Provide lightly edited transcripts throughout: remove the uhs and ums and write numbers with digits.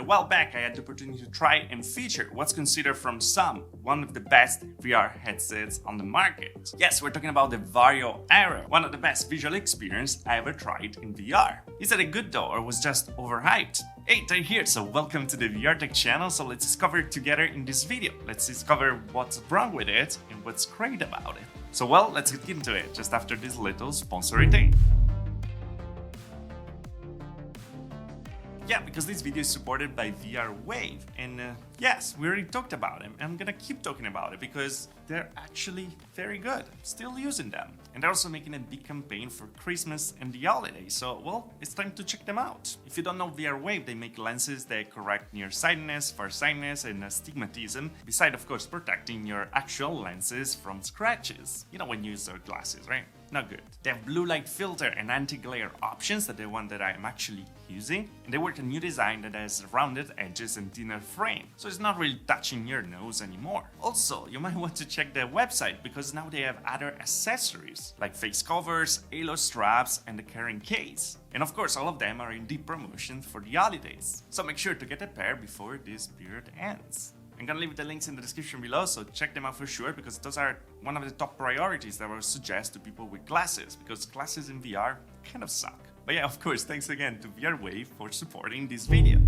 while back I had the opportunity to try and feature what's considered from some one of the best VR headsets on the market. Yes, we're talking about the Varjo Aero, one of the best visual experience I ever tried in VR. Is it a good though, or was just overhyped? Hey, Tyriel here, so welcome to the VR Tech channel, so let's discover it together in this video. Let's discover what's wrong with it and what's great about it. So well, let's get into it, just after this little sponsory thing. Yeah, because this video is supported by VR Wave, and yes, we already talked about them. I'm gonna keep talking about it because they're actually very good. Still using them. And they're also making a big campaign for Christmas and the holidays, so well, it's time to check them out. If you don't know VR Wave, they make lenses that correct nearsightedness, farsightedness, and astigmatism, beside of course protecting your actual lenses from scratches. You know when you use your glasses, right? Not good. They have blue light filter and anti-glare options, that the one that I'm actually using, and they work a new design that has rounded edges and thinner frame, so it's not really touching your nose anymore. Also, you might want to check their website because now they have other accessories like face covers, halo straps, and the carrying case. And of course, all of them are in deep promotion for the holidays, so make sure to get a pair before this period ends. I'm gonna leave the links in the description below, so check them out for sure, because those are one of the top priorities that I would suggest to people with glasses, because glasses in VR kind of suck. But yeah, of course, thanks again to VR Wave for supporting this video.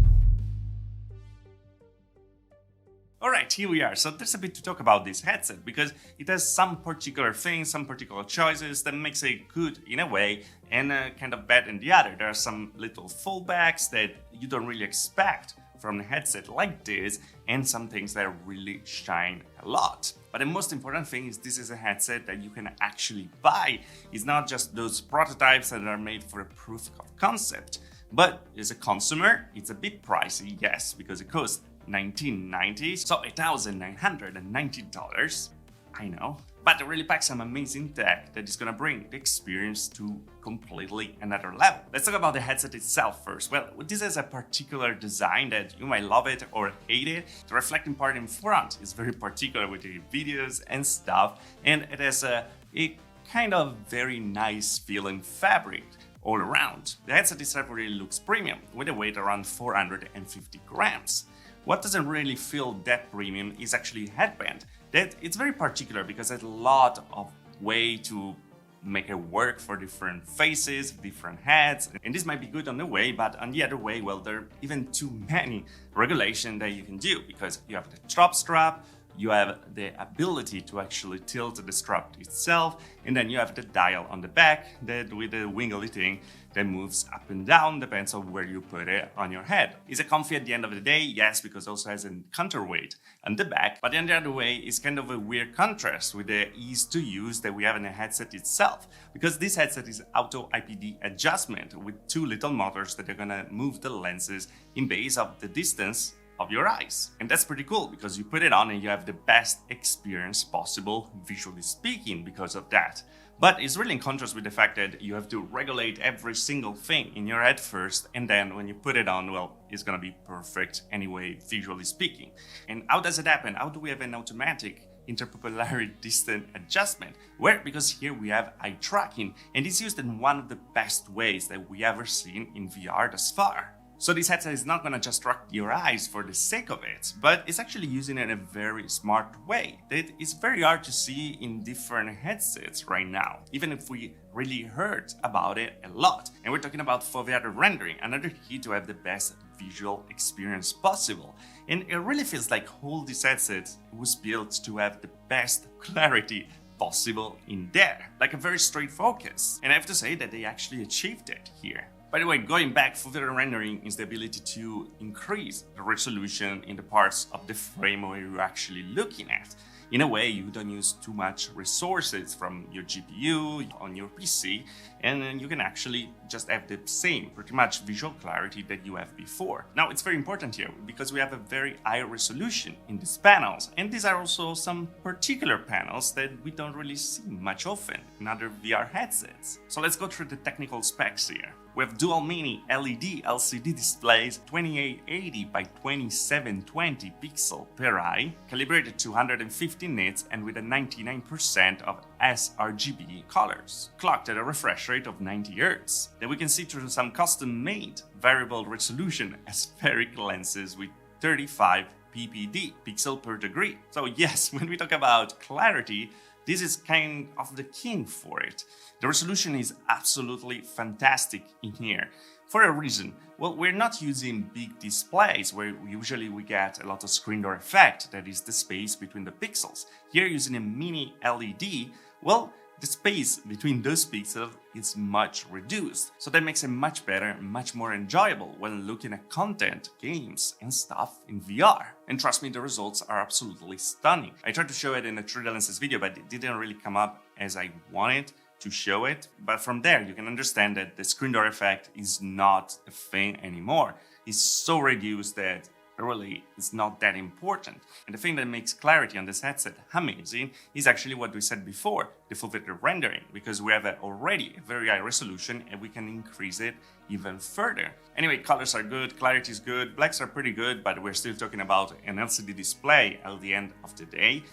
Alright, here we are. So there's a bit to talk about this headset, because it has some particular things, some particular choices that makes it good in a way and kind of bad in the other. There are some little fallbacks that you don't really expect from a headset like this, and some things that really shine a lot. But the most important thing is this is a headset that you can actually buy. It's not just those prototypes that are made for a proof of concept. But as a consumer, it's a bit pricey, yes, because it costs $19.90, so $1,990. I know, but it really packs some amazing tech that is gonna bring the experience to completely another level. Let's talk about the headset itself first. Well, this has a particular design that you might love it or hate it. The reflecting part in front is very particular with the videos and stuff, and it has a kind of very nice feeling fabric all around. The headset itself really looks premium, with a weight around 450 grams. What doesn't really feel that premium is actually a headband. That it's very particular because there's a lot of way to make it work for different faces, different heads, and this might be good on the way, but on the other way, well, there are even too many regulations that you can do, because you have the top strap, you have the ability to actually tilt the strap itself, and then you have the dial on the back that with the wiggly thing that moves up and down, depends on where you put it on your head. Is it comfy at the end of the day? Yes, because it also has a counterweight on the back, but on the other way, it's kind of a weird contrast with the ease to use that we have in the headset itself, because this headset is auto IPD adjustment with two little motors that are gonna move the lenses in base of the distance of your eyes. And that's pretty cool, because you put it on and you have the best experience possible, visually speaking, because of that. But it's really in contrast with the fact that you have to regulate every single thing in your head first, and then when you put it on, well, it's gonna be perfect anyway, visually speaking. And how does it happen? How do we have an automatic interpupillary distance adjustment? Where, because here we have eye tracking, and it's used in one of the best ways that we ever seen in VR thus far. So this headset is not gonna just track your eyes for the sake of it, but it's actually using it in a very smart way that is very hard to see in different headsets right now, even if we really heard about it a lot. And we're talking about foveated rendering, another key to have the best visual experience possible. And it really feels like all this headset was built to have the best clarity possible in there, like a very straight focus. And I have to say that they actually achieved it here. By the way, going back, foveated rendering is the ability to increase the resolution in the parts of the frame where you're actually looking at. In a way, you don't use too much resources from your GPU on your PC, and then you can actually just have the same, pretty much visual clarity that you have before. Now, it's very important here because we have a very high resolution in these panels, and these are also some particular panels that we don't really see much often in other VR headsets. So let's go through the technical specs here. We have dual mini LED LCD displays, 2880 by 2720 pixel per eye, calibrated to 150 50 nits and with a 99% of sRGB colors, clocked at a refresh rate of 90 Hz. Then we can see through some custom-made variable resolution aspheric lenses with 35 ppd, pixel per degree. So yes, when we talk about clarity, this is kind of the king for it. The resolution is absolutely fantastic in here. For a reason, well, we're not using big displays where usually we get a lot of screen door effect, that is the space between the pixels. Here using a mini LED, well, the space between those pixels is much reduced. So that makes it much better, much more enjoyable when looking at content, games, and stuff in VR. And trust me, the results are absolutely stunning. I tried to show it in a 3D lenses video, but it didn't really come up as I wanted to show it. But from there, you can understand that the screen door effect is not a thing anymore. It's so reduced that really it's not that important. And the thing that makes clarity on this headset amazing is actually what we said before, the full vector rendering, because we have already a very high resolution and we can increase it even further. Anyway, colors are good, clarity is good, blacks are pretty good, but we're still talking about an LCD display at the end of the day.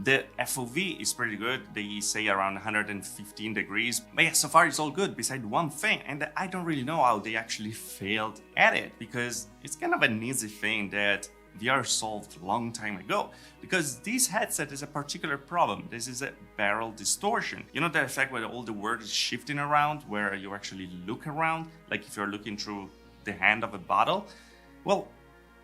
The FOV is pretty good, they say around 115 degrees, but yeah, so far it's all good beside one thing, and I don't really know how they actually failed at it, because it's kind of an easy thing that VR solved a long time ago, because this headset is a particular problem. This is a barrel distortion. You know the effect where all the world is shifting around, where you actually look around, like if you're looking through the hand of a bottle? Well,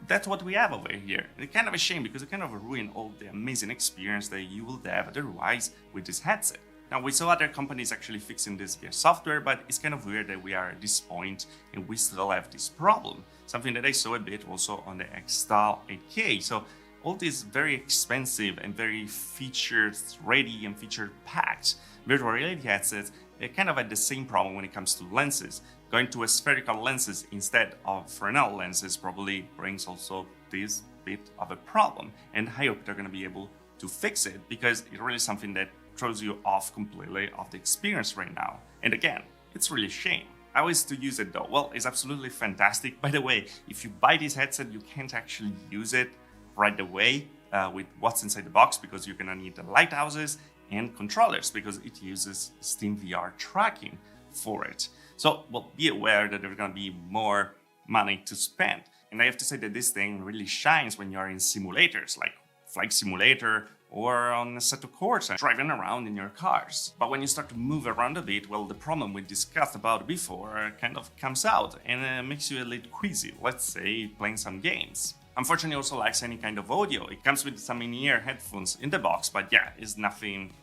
that's what we have over here. It's kind of a shame because it kind of ruined all the amazing experience that you will have otherwise with this headset. Now, we saw other companies actually fixing this via software, but it's kind of weird that we are at this point and we still have this problem. Something that I saw a bit also on the X-Style 8K. So all these very expensive and very features ready and feature packed virtual reality headsets, they kind of had the same problem when it comes to lenses. Going to spherical lenses instead of Fresnel lenses probably brings also this bit of a problem. And I hope they're going to be able to fix it, because it's really something that throws you off completely of the experience right now. And again, it's really a shame. How is to use it though? Well, it's absolutely fantastic. By the way, if you buy this headset, you can't actually use it right away with what's inside the box, because you're going to need the lighthouses and controllers, because it uses SteamVR tracking for it. So, well, be aware that there's going to be more money to spend. And I have to say that this thing really shines when you're in simulators, like Flight Simulator or on Assetto Corsa, driving around in your cars. But when you start to move around a bit, well, the problem we discussed about before kind of comes out and makes you a little queasy, let's say playing some games. Unfortunately, it also lacks any kind of audio. It comes with some in-ear headphones in the box, but yeah, it's nothing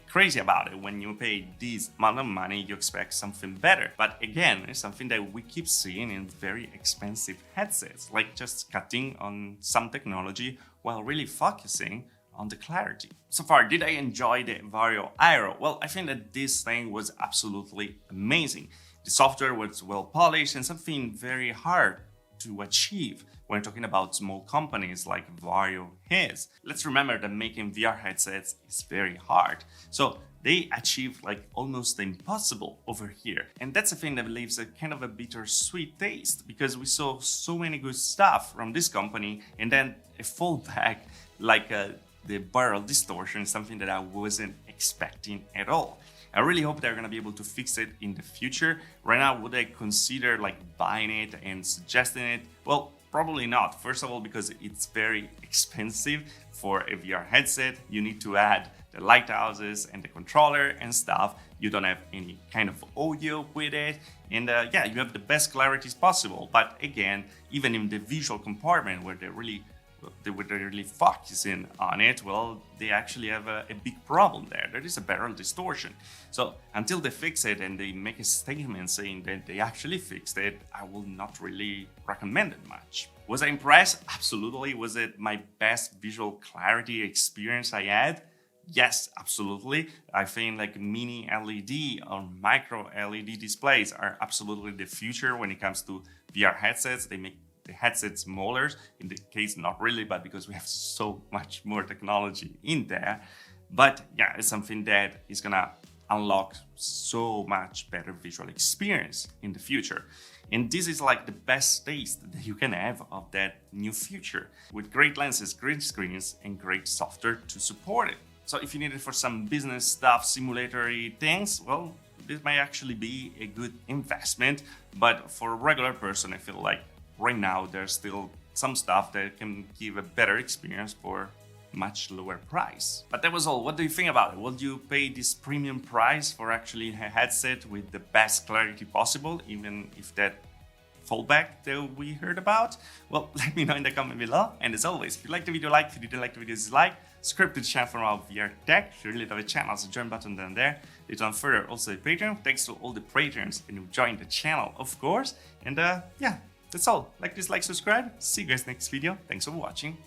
crazy about it. When you pay this amount of money, you expect something better. But again, it's something that we keep seeing in very expensive headsets, like just cutting on some technology while really focusing on the clarity. So far, did I enjoy the Varjo Aero? Well, I think that this thing was absolutely amazing. The software was well polished and something very hard to achieve when talking about small companies like Varjo is. Let's remember that making VR headsets is very hard. So they achieved like almost the impossible over here. And that's a thing that leaves a kind of a bittersweet taste, because we saw so many good stuff from this company, and then a fallback like the barrel distortion is something that I wasn't expecting at all. I really hope they're gonna be able to fix it in the future. Right now, would I consider like buying it and suggesting it? Well, probably not. First of all, because it's very expensive for a VR headset. You need to add the lighthouses and the controller and stuff. You don't have any kind of audio with it. And yeah, you have the best clarities possible. But again, even in the visual compartment where they're really focusing on it, well, they actually have a big problem there. There is a barrel distortion. So until they fix it and they make a statement saying that they actually fixed it, I will not really recommend it much. Was I impressed? Absolutely. Was it my best visual clarity experience I had? Yes, absolutely. I think like mini LED or micro LED displays are absolutely the future when it comes to VR headsets. They make the headset smaller, in the case not really, but because we have so much more technology in there. But yeah, it's something that is gonna unlock so much better visual experience in the future. And this is like the best taste that you can have of that new future, with great lenses, great screens, and great software to support it. So if you need it for some business stuff, simulatory things, well, this might actually be a good investment. But for a regular person, I feel like right now there's still some stuff that can give a better experience for much lower price. But that was all. What do you think about it? Will you pay this premium price for actually a headset with the best clarity possible, even if that fallback that we heard about? Well, let me know in the comment below. And as always, if you liked the video, like. If you didn't like the video, dislike. Subscribe to the channel for more VR tech. If you really love the channel, there's a join button down there. Later on further, also the Patreon. Thanks to all the patrons and who joined the channel, of course. And yeah, that's all. Like, dislike, subscribe. See you guys next video. Thanks for watching.